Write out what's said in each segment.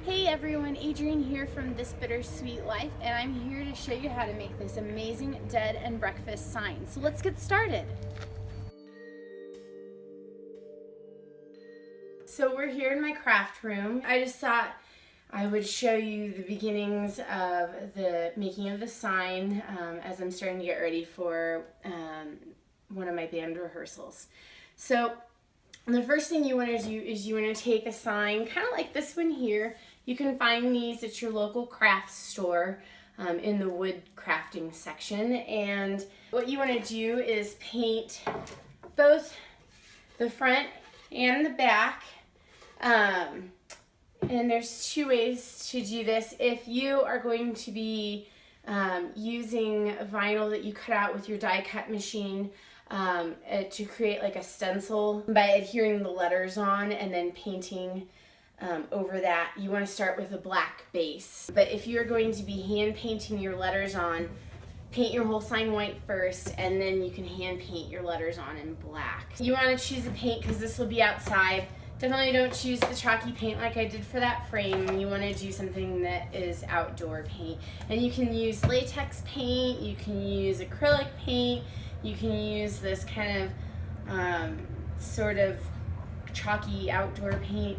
Hey everyone, Adrienne here from This Bittersweet Life, and I'm here to show you how to make this amazing dead and breakfast sign. So let's get started. So we're here in my craft room. I just thought I would show you the beginnings of the making of the sign as I'm starting to get ready for one of my band rehearsals. So the first thing you want to do is you want to take a sign, kind of like this one here. You can find these at your local craft store in the wood crafting section. And what you want to do is paint both the front and the back. And there's two ways to do this. If you are going to be using vinyl that you cut out with your die cut machine to create like a stencil by adhering the letters on and then painting over that, you want to start with a black base. But if you're going to be hand painting your letters on, paint your whole sign white first, and then you can hand paint your letters on in black. You want to choose a paint because this will be outside. Definitely don't choose the chalky paint like I did for that frame. You want to do something that is outdoor paint. And you can use latex paint, you can use acrylic paint, you can use this kind of sort of chalky outdoor paint,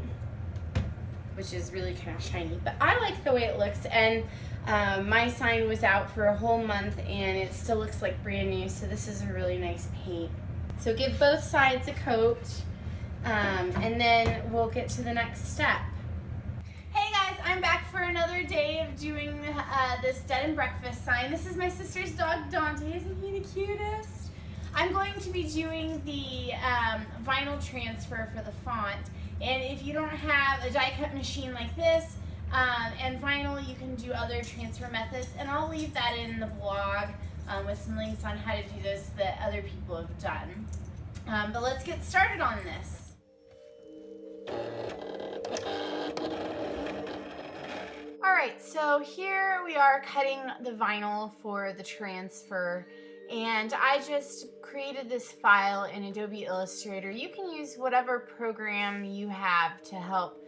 which is really kind of shiny. But I like the way it looks, and my sign was out for a whole month and it still looks like brand new, so this is a really nice paint. So give both sides a coat. And then we'll get to the next step. Hey guys, I'm back for another day of doing this dead and breakfast sign. This is my sister's dog Dante. Isn't he the cutest? I'm going to be doing the vinyl transfer for the font. And if you don't have a die cut machine like this and vinyl, you can do other transfer methods. And I'll leave that in the blog with some links on how to do this that other people have done. But let's get started on this. Alright, so here we are cutting the vinyl for the transfer, and I just created this file in Adobe Illustrator. You can use whatever program you have to help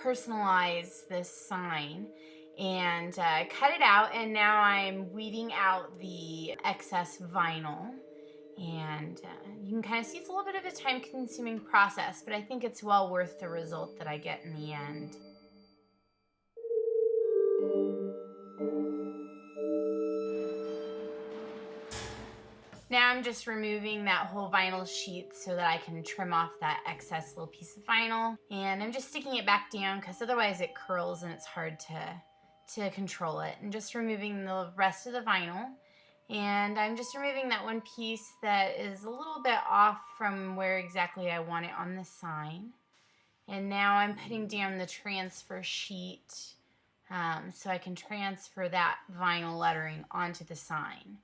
personalize this sign, and cut it out, and now I'm weeding out the excess vinyl. And you can kind of see it's a little bit of a time-consuming process, but I think it's well worth the result that I get in the end. Now I'm just removing that whole vinyl sheet so that I can trim off that excess little piece of vinyl. And I'm just sticking it back down because otherwise it curls and it's hard to control it. And just removing the rest of the vinyl. And I'm just removing that one piece that is a little bit off from where exactly I want it on the sign. And now I'm putting down the transfer sheet so I can transfer that vinyl lettering onto the sign.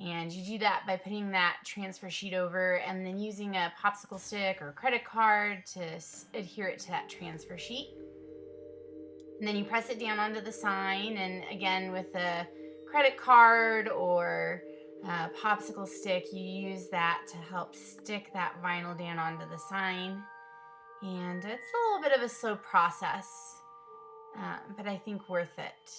And you do that by putting that transfer sheet over and then using a popsicle stick or credit card to adhere it to that transfer sheet. And then you press it down onto the sign, and again with a credit card or a popsicle stick, you use that to help stick that vinyl down onto the sign. And it's a little bit of a slow process, but I think worth it.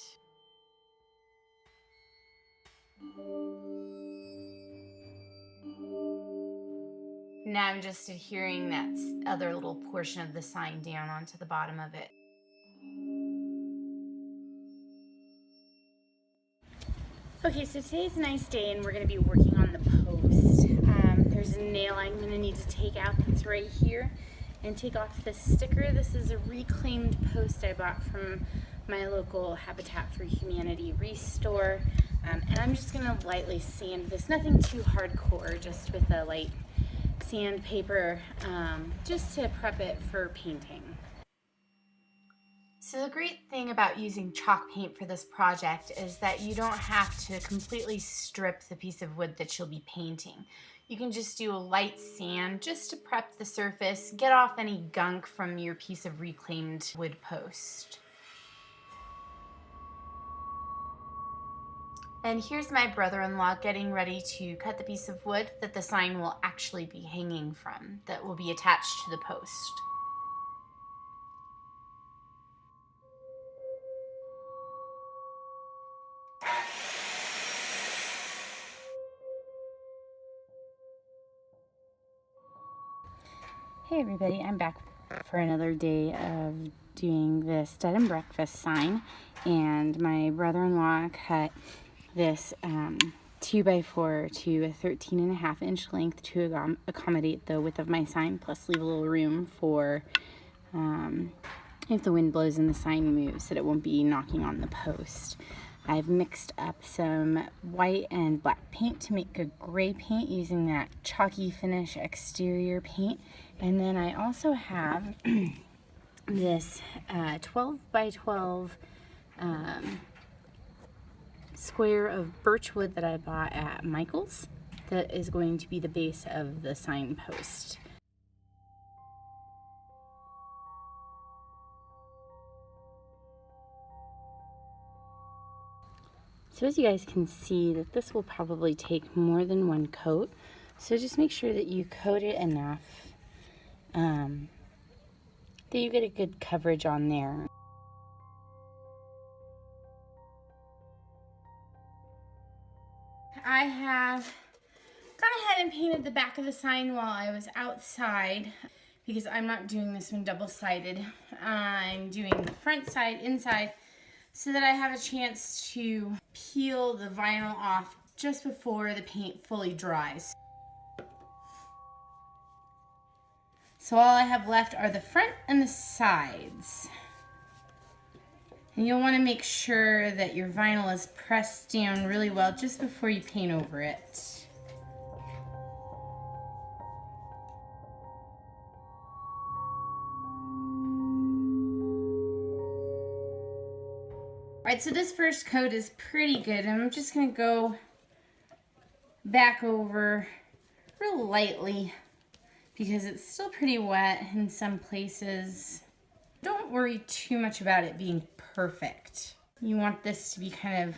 Now I'm just adhering that other little portion of the sign down onto the bottom of it. Okay, so today's a nice day and we're going to be working on the post. There's a nail I'm going to need to take out that's right here and take off this sticker. This is a reclaimed post I bought from my local Habitat for Humanity restore. And I'm just going to lightly sand this, nothing too hardcore, just with a light sandpaper, just to prep it for painting. So the great thing about using chalk paint for this project is that you don't have to completely strip the piece of wood that you'll be painting. You can just do a light sand just to prep the surface, get off any gunk from your piece of reclaimed wood post. And here's my brother-in-law getting ready to cut the piece of wood that the sign will actually be hanging from, that will be attached to the post. Hey everybody, I'm back for another day of doing the Stud and Breakfast sign, and my brother-in-law cut this 2x4 to a 13.5 inch length to accommodate the width of my sign, plus leave a little room for if the wind blows and the sign moves, that it won't be knocking on the post. I've mixed up some white and black paint to make a gray paint using that chalky finish exterior paint. And then I also have this 12 by 12 square of birch wood that I bought at Michael's that is going to be the base of the signpost. So as you guys can see, that this will probably take more than one coat. So just make sure that you coat it enough that you get a good coverage on there. I have gone ahead and painted the back of the sign while I was outside, because I'm not doing this one double-sided. I'm doing the front side inside, so that I have a chance to peel the vinyl off just before the paint fully dries. So all I have left are the front and the sides. And you'll want to make sure that your vinyl is pressed down really well just before you paint over it. Alright, so this first coat is pretty good. I'm just going to go back over real lightly because it's still pretty wet in some places. Don't worry too much about it being perfect. You want this to be kind of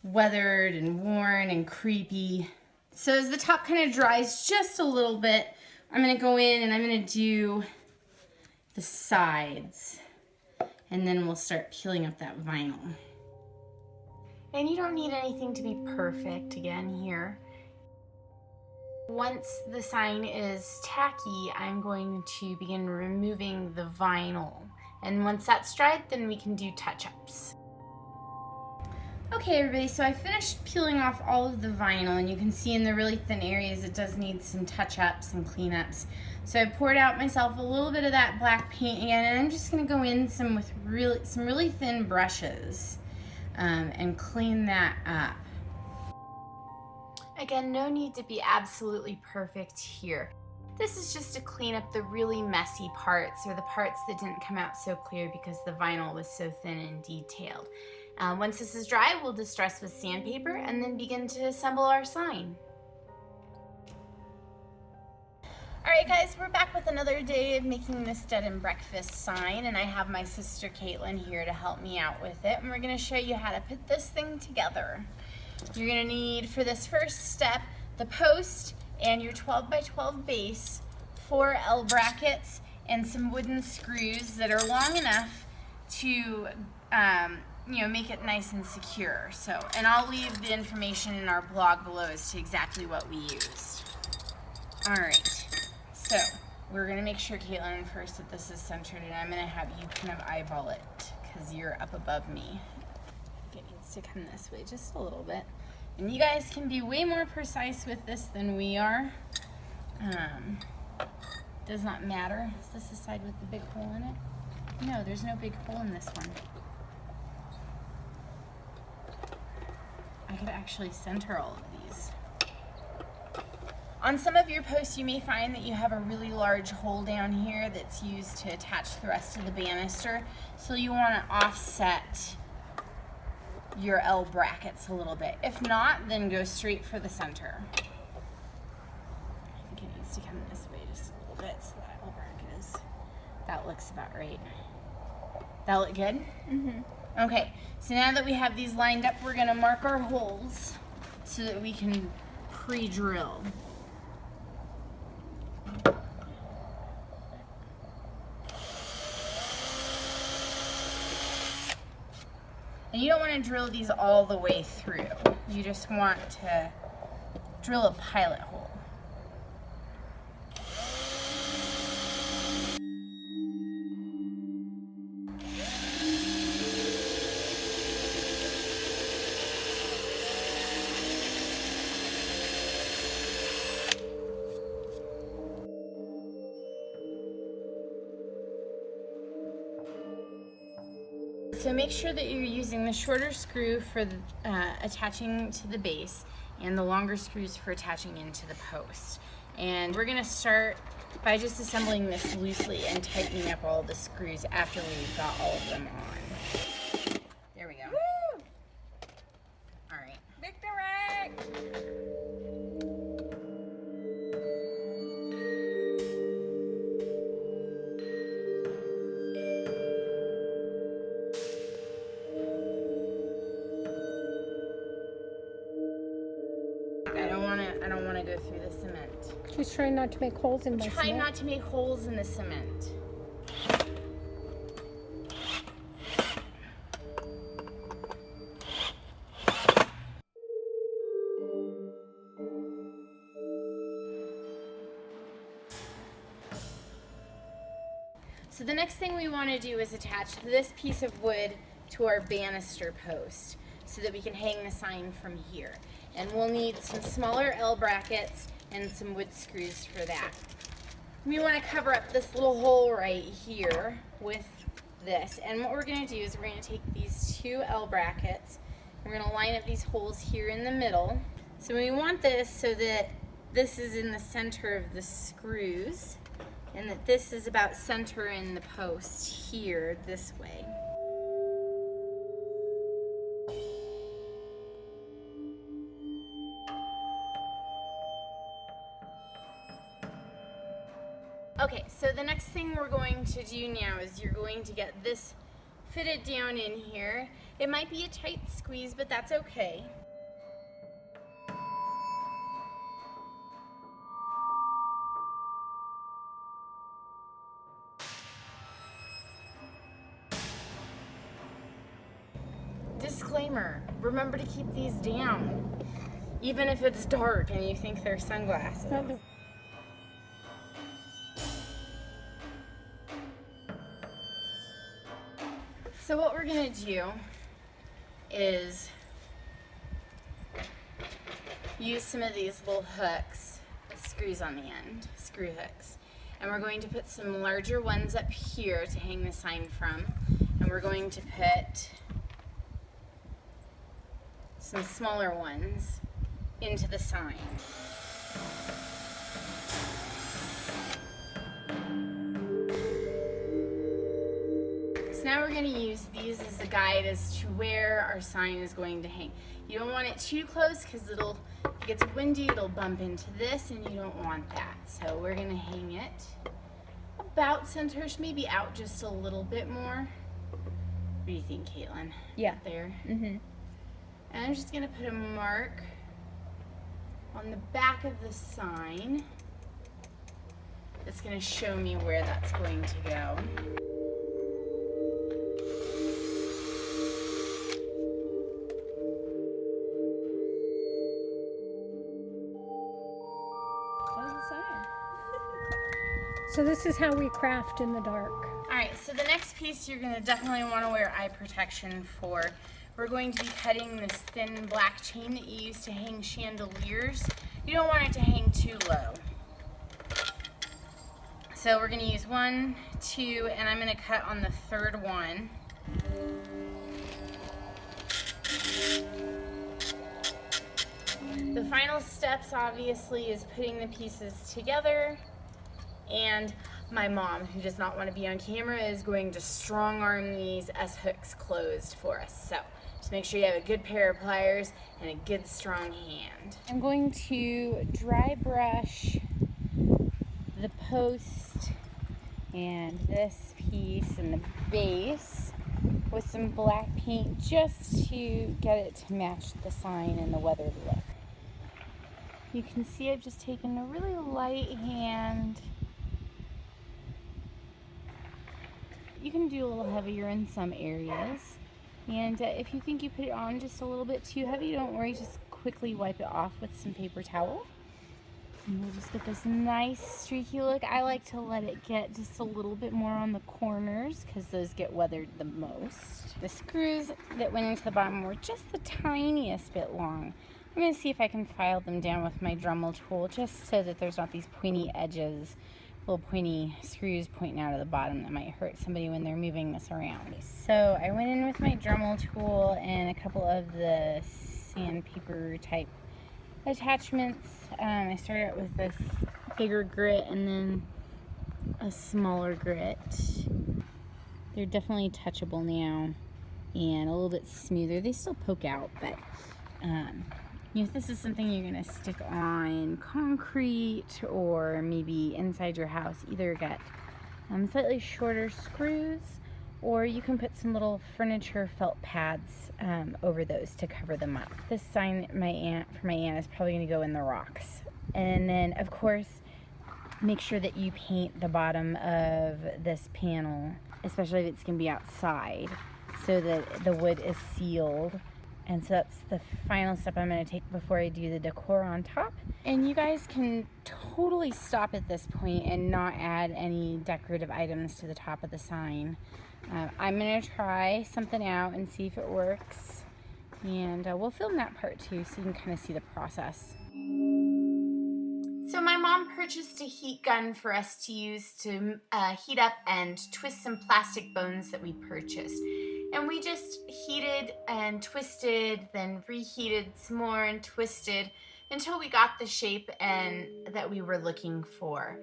weathered and worn and creepy. So as the top kind of dries just a little bit, I'm going to go in and I'm going to do the sides. And then we'll start peeling up that vinyl. And you don't need anything to be perfect again here. Once the sign is tacky, I'm going to begin removing the vinyl. And once that's dried, then we can do touch-ups. Okay everybody, so I finished peeling off all of the vinyl, and you can see in the really thin areas it does need some touch-ups and cleanups. So I poured out myself a little bit of that black paint again, and I'm just going to go in with some really thin brushes and clean that up. Again, no need to be absolutely perfect here. This is just to clean up the really messy parts, or the parts that didn't come out so clear because the vinyl was so thin and detailed. Once this is dry, we'll distress with sandpaper and then begin to assemble our sign. Alright guys, we're back with another day of making the Stud and Breakfast sign, and I have my sister Caitlin here to help me out with it, and we're going to show you how to put this thing together. You're going to need, for this first step, the post and your 12 by 12 base, 4 L brackets, and some wooden screws that are long enough to make it nice and secure. So, and I'll leave the information in our blog below as to exactly what we used. Alright, so we're going to make sure, Caitlin, first that this is centered, and I'm going to have you kind of eyeball it because you're up above me. It needs to come this way just a little bit. And you guys can be way more precise with this than we are. Does not matter. Is this the side with the big hole in it? No, there's no big hole in this one. I could actually center all of these. On some of your posts, you may find that you have a really large hole down here that's used to attach the rest of the banister. So you want to offset your L brackets a little bit. If not, then go straight for the center. I think it needs to come this way just a little bit so that L bracket is, that looks about right. That look good? Mm-hmm. Okay, so now that we have these lined up, we're gonna mark our holes so that we can pre-drill. And you don't want to drill these all the way through. You just want to drill a pilot hole. So make sure that you're using the shorter screw for attaching to the base and the longer screws for attaching into the post. And we're gonna start by just assembling this loosely and tightening up all the screws after we've got all of them on. There we go. Woo! All right. Victory! I don't wanna go through the cement. She's trying not to make holes in my Try cement. not to make holes in the cement. So the next thing we want to do is attach this piece of wood to our banister post so that we can hang the sign from here. And we'll need some smaller L brackets and some wood screws for that. We want to cover up this little hole right here with this. And what we're going to do is we're going to take these two L brackets, we're going to line up these holes here in the middle. So we want this so that this is in the center of the screws, and that this is about center in the post here this way. Okay, so the next thing we're going to do now is you're going to get this fitted down in here. It might be a tight squeeze, but that's okay. Disclaimer, remember to keep these down, even if it's dark and you think they're sunglasses. So what we're gonna do is use some of these little hooks, screws on the end, screw hooks. And we're going to put some larger ones up here to hang the sign from. And we're going to put some smaller ones into the sign. So now we're going to use these as a guide as to where our sign is going to hang. You don't want it too close because if it gets windy, it'll bump into this and you don't want that. So we're going to hang it about center-ish, maybe out just a little bit more. What do you think, Caitlin? Yeah. There. Mm-hmm. And I'm just going to put a mark on the back of the sign. It's going to show me where that's going to go. Close the sign. So this is how we craft in the dark. Alright, so the next piece you're going to definitely want to wear eye protection for. We're going to be cutting this thin black chain that you use to hang chandeliers. You don't want it to hang too low. So we're going to use 1, 2, and I'm going to cut on the third one. The final steps obviously is putting the pieces together, and my mom, who does not want to be on camera, is going to strong arm these S-hooks closed for us. So just make sure you have a good pair of pliers and a good strong hand. I'm going to dry brush the post and this piece and the base with some black paint just to get it to match the sign and the weathered look. You can see I've just taken a really light hand. You can do a little heavier in some areas. And if you think you put it on just a little bit too heavy, don't worry, just quickly wipe it off with some paper towel. And we'll just get this nice streaky look. I like to let it get just a little bit more on the corners because those get weathered the most. The screws that went into the bottom were just the tiniest bit long. I'm going to see if I can file them down with my Dremel tool just so that there's not these pointy edges little pointy screws pointing out of the bottom that might hurt somebody when they're moving this around. So I went in with my Dremel tool and a couple of the sandpaper type attachments. I started out with this bigger grit and then a smaller grit. They're definitely touchable now and a little bit smoother. They still poke out, but you know, if this is something you're going to stick on concrete or maybe inside your house, either get slightly shorter screws, or you can put some little furniture felt pads over those to cover them up. This sign for my aunt is probably going to go in the rocks. And then, of course, make sure that you paint the bottom of this panel, especially if it's going to be outside, so that the wood is sealed. And so that's the final step I'm going to take before I do the decor on top. And you guys can totally stop at this point and not add any decorative items to the top of the sign. I'm going to try something out and see if it works. And we'll film that part too, so you can kind of see the process. So my mom purchased a heat gun for us to use to heat up and twist some plastic bones that we purchased. And we just heated and twisted, then reheated some more and twisted until we got the shape and that we were looking for.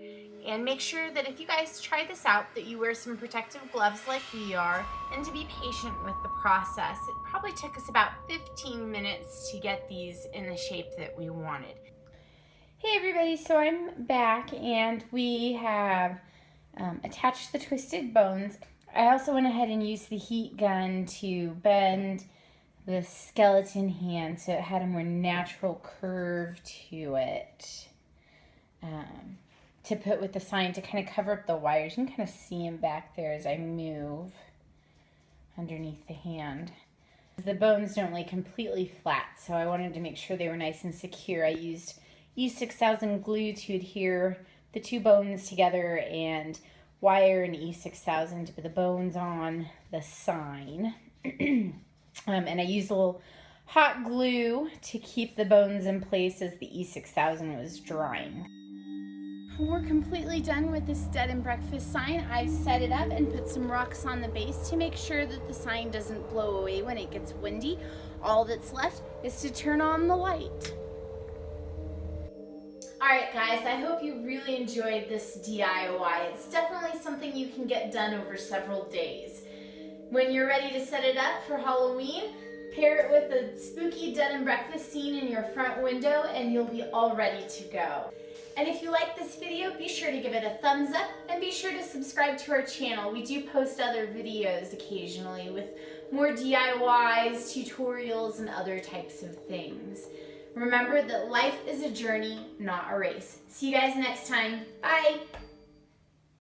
And make sure that if you guys try this out, that you wear some protective gloves like we are, and to be patient with the process. It probably took us about 15 minutes to get these in the shape that we wanted. Hey everybody, so I'm back and we have attached the twisted bones. I also went ahead and used the heat gun to bend the skeleton hand so it had a more natural curve to it, to put with the sign to kind of cover up the wires. You can kind of see them back there as I move underneath the hand. The bones don't lay completely flat, so I wanted to make sure they were nice and secure. I used E6000 glue to adhere the two bones together and wire and E6000 to put the bones on the sign. And I used a little hot glue to keep the bones in place as the E6000 was drying. We're completely done with this bed and breakfast sign. I've set it up and put some rocks on the base to make sure that the sign doesn't blow away when it gets windy. All that's left is to turn on the light. Alright guys, I hope you really enjoyed this DIY. It's definitely something you can get done over several days. When you're ready to set it up for Halloween, pair it with a spooky bed and breakfast scene in your front window and you'll be all ready to go. And if you like this video, be sure to give it a thumbs up and be sure to subscribe to our channel. We do post other videos occasionally with more DIYs, tutorials, and other types of things. Remember that life is a journey, not a race. See you guys next time. Bye!